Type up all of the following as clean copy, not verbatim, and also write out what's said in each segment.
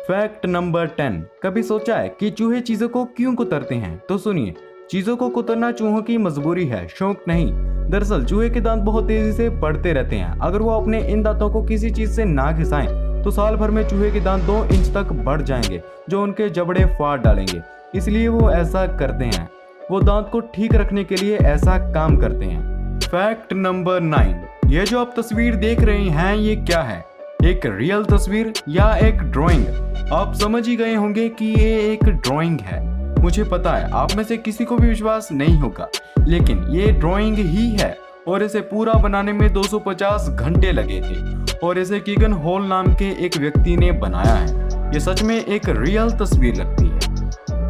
Fact number 10। कभी सोचा है कि चूहे चीजों को क्यों कुतरते हैं? तो सुनिए, चीजों को कुतरना चूहों की मजबूरी है, शौक नहीं। दरअसल चूहे के दांत बहुत तेजी से बढ़ते रहते हैं। अगर वो अपने इन दांतों को किसी चीज से ना घिसाएं तो साल भर में चूहे के दांत 2 इंच तक बढ़ जाएंगे, जो उनके जबड़े फाड़ डालेंगे। इसलिए वो ऐसा करते हैं। वो दांत को ठीक रखने के लिए ऐसा काम करते हैं। Fact number 9। ये जो आप तस्वीर देख रहे हैं, ये क्या है? एक रियल तस्वीर या एक ड्राइंग? आप समझ ही गए होंगे कि ये एक ड्राइंग है। मुझे पता है आप में से किसी को भी विश्वास नहीं होगा, लेकिन ये ड्राइंग ही है और इसे पूरा बनाने में 250 घंटे लगे थे और इसे कीगन हॉल नाम के एक व्यक्ति ने बनाया है। ये सच में एक रियल तस्वीर लगती है।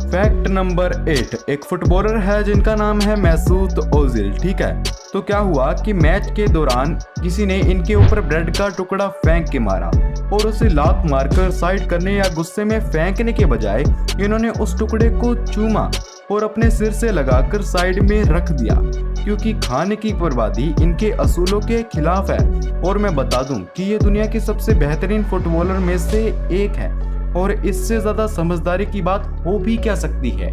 Fact number 8। एक फुटबॉलर है जिनका नाम है मैसूत ओजिल, ठीक है? तो क्या हुआ कि मैच के दौरान किसी ने इनके ऊपर ब्रेड का टुकड़ा फेंक के मारा और उसे लात मारकर साइड करने या गुस्से में फेंकने के बजाय इन्होंने उस टुकड़े को चूमा और अपने सिर से लगाकर साइड में रख दिया, क्योंकि खाने की बर्बादी इनके असूलों के खिलाफ है। और मैं बता दूं कि ये दुनिया के सबसे बेहतरीन फुटबॉलर में से एक है और इससे ज्यादा समझदारी की बात हो भी क्या सकती है।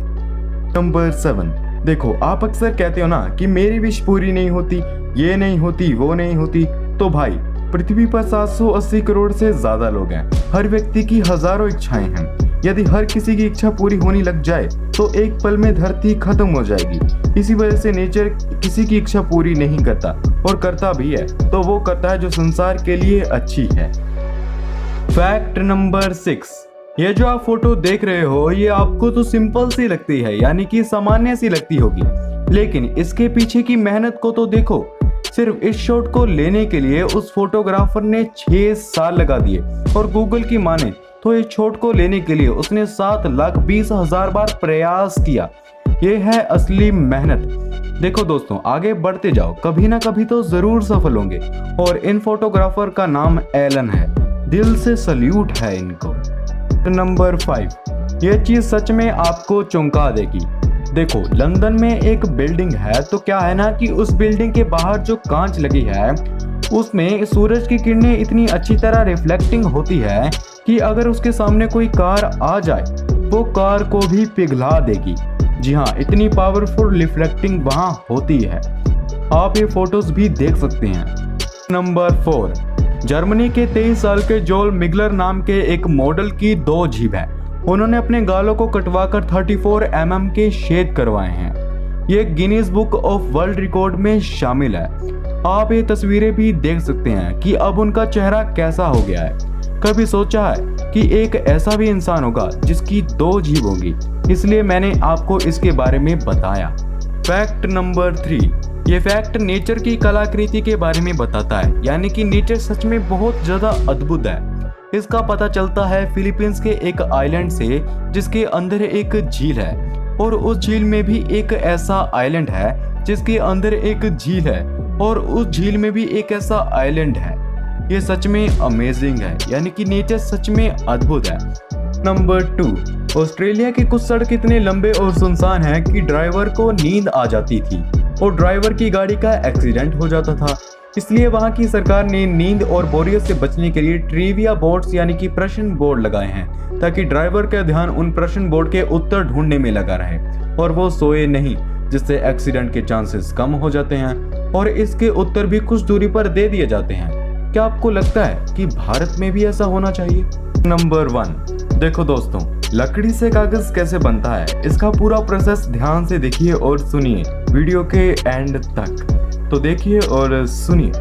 नंबर 7। देखो, आप अक्सर कहते हो ना कि मेरी विश पूरी नहीं होती, ये नहीं होती, वो नहीं होती। तो भाई, पृथ्वी पर 780 करोड़ से ज्यादा लोग हैं। हर व्यक्ति की हजारों इच्छाएं हैं। यदि हर किसी की इच्छा पूरी होने लग जाए तो एक पल में धरती खत्म हो जाएगी। इसी वजह से नेचर किसी की इच्छा पूरी नहीं करता, और करता भी है तो वो करता है जो संसार के लिए अच्छी है। Fact number 6। ये जो आप फोटो देख रहे हो, ये आपको तो सिंपल सी लगती है, यानी कि सामान्य सी लगती होगी, लेकिन इसके पीछे की मेहनत को तो देखो। सिर्फ इस शॉट को लेने के लिए उस फोटोग्राफर ने 6 साल लगा दिए, और गूगल की माने तो इस शॉट को लेने के लिए उसने 7,20,000 बार प्रयास किया। ये है असली मेहनत। देखो दोस्तों, आगे बढ़ते जाओ, कभी ना कभी तो जरूर सफल होंगे। और इन फोटोग्राफर का नाम एलन है। दिल से सल्यूट है इनको। नंबर 5। ये चीज सच में आपको चौंका देगी। देखो, लंदन में एक बिल्डिंग है, तो क्या है ना कि उस बिल्डिंग के बाहर जो कांच लगी है उसमें सूरज की किरणें इतनी अच्छी तरह रिफ्लेक्टिंग होती है कि अगर उसके सामने कोई कार आ जाए वो कार को भी पिघला देगी। जी हाँ, इतनी पावरफुल रिफ्लेक्टिंग वहां होती है। आप ये फोटोज भी देख सकते हैं। नंबर 4। जर्मनी के 23 साल के जोल मिगलर नाम के एक मॉडल की 2 जीभ है। उन्होंने अपने गालों को कटवाकर 34 mm के शेड करवाए हैं। ये Guinness book of world record में शामिल है। आप ये तस्वीरें भी देख सकते हैं कि अब उनका चेहरा कैसा हो गया है। कभी सोचा है कि एक ऐसा भी इंसान होगा जिसकी 2 जीभ होंगी? इसलिए मैंने आपको इसके बारे में बताया। Fact number 3। ये फैक्ट नेचर की कलाकृति के बारे में बताता है, यानी कि नेचर सच में बहुत ज्यादा अद्भुत है। इसका पता चलता है फिलीपींस के एक आइलैंड से, जिसके अंदर एक झील है, और उस झील में भी एक ऐसा आइलैंड है जिसके अंदर एक झील है, और उस झील में भी एक ऐसा आइलैंड है। ये सच में अमेजिंग है, यानी कि नेचर सच में अद्भुत है। नंबर 2। ऑस्ट्रेलिया के कुछ सड़क इतने लंबे और सुनसान हैं कि ड्राइवर को नींद आ जाती थी और ड्राइवर की गाड़ी का एक्सीडेंट हो जाता था। इसलिए वहां की सरकार ने नींद और बोरियत से बचने के लिए ट्रिविया बोर्ड्स यानी कि प्रश्न बोर्ड लगाए हैं, ताकि ड्राइवर का ध्यान उन प्रश्न बोर्ड के उत्तर ढूंढने में लगा रहे और वो सोए नहीं, जिससे एक्सीडेंट के चांसेस कम हो जाते हैं। और इसके उत्तर भी कुछ दूरी पर दे दिए जाते हैं। क्या आपको लगता है कि भारत में भी ऐसा होना चाहिए? नंबर 1। देखो दोस्तों, लकड़ी से कागज कैसे बनता है, इसका पूरा प्रोसेस ध्यान से देखिए और सुनिए वीडियो के एंड तक। तो देखिए और सुनिए।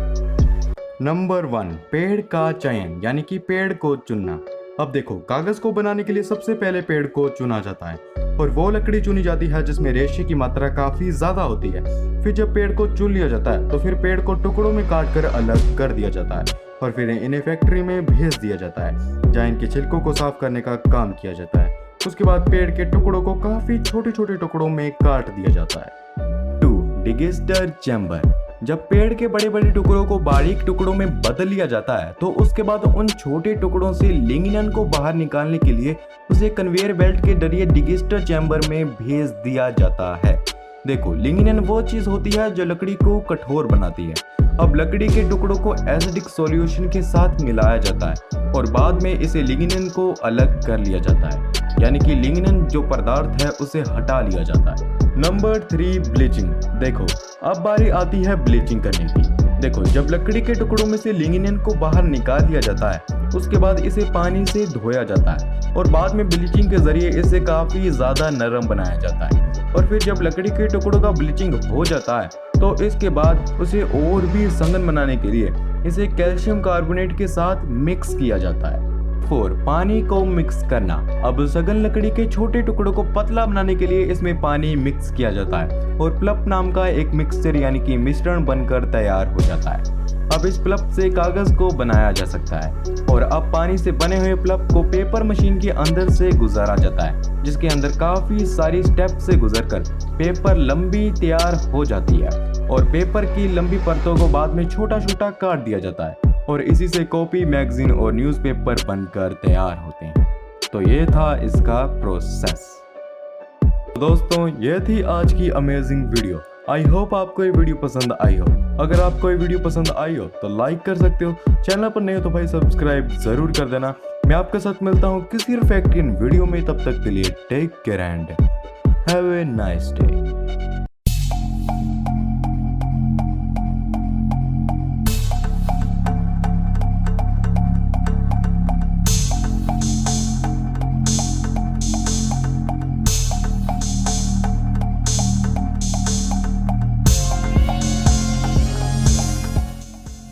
नंबर 1। पेड़ का चयन, यानी कि पेड़ को चुनना। अब देखो, कागज को बनाने के लिए सबसे पहले पेड़ को चुना जाता है और वो लकड़ी चुनी जाती है जिसमें रेशे की मात्रा काफी ज्यादा होती है। फिर जब पेड़ को चुन लिया जाता है तो फिर पेड़ को टुकड़ों में काट कर अलग कर दिया जाता है और फिर इन्हें फैक्ट्री में भेज दिया जाता है, जहाँ इनके छिलकों को साफ करने का काम किया जाता है। उसके बाद पेड़ के टुकड़ों को काफी छोटे छोटे टुकड़ों में काट दिया जाता है। 2. डिगिस्टर चैम्बर। जब पेड़ के बड़े बड़े टुकड़ों को बारीक टुकड़ों में बदल लिया जाता है तो उसके बाद उन छोटे टुकड़ों से लिग्निन को बाहर निकालने के लिए उसे कन्वेयर बेल्ट के जरिए डिगिस्टर चैम्बर में भेज दिया जाता है। देखो, लिग्निन वो चीज होती है जो लकड़ी को कठोर बनाती है अब लकड़ी के टुकड़ों को एसिडिक सॉल्यूशन के साथ मिलाया जाता है और बाद में इसे लिग्निन को अलग कर लिया जाता है, यानी कि लिग्निन जो पदार्थ है उसे हटा लिया जाता है। Number 3, bleaching. देखो अब बारी आती है ब्लीचिंग करने की। देखो जब लकड़ी के टुकड़ों में से लिग्निन को बाहर निकाल दिया जाता है उसके बाद इसे पानी से धोया जाता है और बाद में ब्लीचिंग के जरिए इसे काफी ज्यादा नरम बनाया जाता है। और फिर जब लकड़ी के टुकड़ों का ब्लीचिंग हो जाता है तो इसके बाद उसे और भी संघन बनाने के लिए इसे कैल्शियम कार्बोनेट के साथ मिक्स किया जाता है। 4, पानी को मिक्स करना। अब सघन लकड़ी के छोटे टुकड़ों को पतला बनाने के लिए इसमें पानी मिक्स किया जाता है और प्लप नाम का एक मिक्सचर यानी कि मिश्रण बनकर तैयार हो जाता है। अब इस प्लप से कागज को बनाया जा सकता है और अब पानी से बने हुए प्लप को पेपर मशीन के अंदर से गुजारा जाता है, जिसके अंदर काफी सारी स्टेप से गुजरकर पेपर लंबी तैयार हो जाती है और पेपर की लंबी परतों को बाद में छोटा छोटा काट दिया जाता है और इसी से कॉपी, मैगजीन और न्यूज़पेपर बनकर तैयार होते हैं। तो ये था इसका प्रोसेस। दोस्तों ये थी आज की अमेजिंग वीडियो। आई होप आपको ये वीडियो पसंद आई हो। अगर आपको ये वीडियो पसंद आई हो तो लाइक कर सकते हो, चैनल पर नहीं हो तो भाई सब्सक्राइब जरूर कर देना। मैं आपके साथ मिलता हूँ किसी फैक्ट्री वीडियो में, तब तक के लिए take care and have a nice day.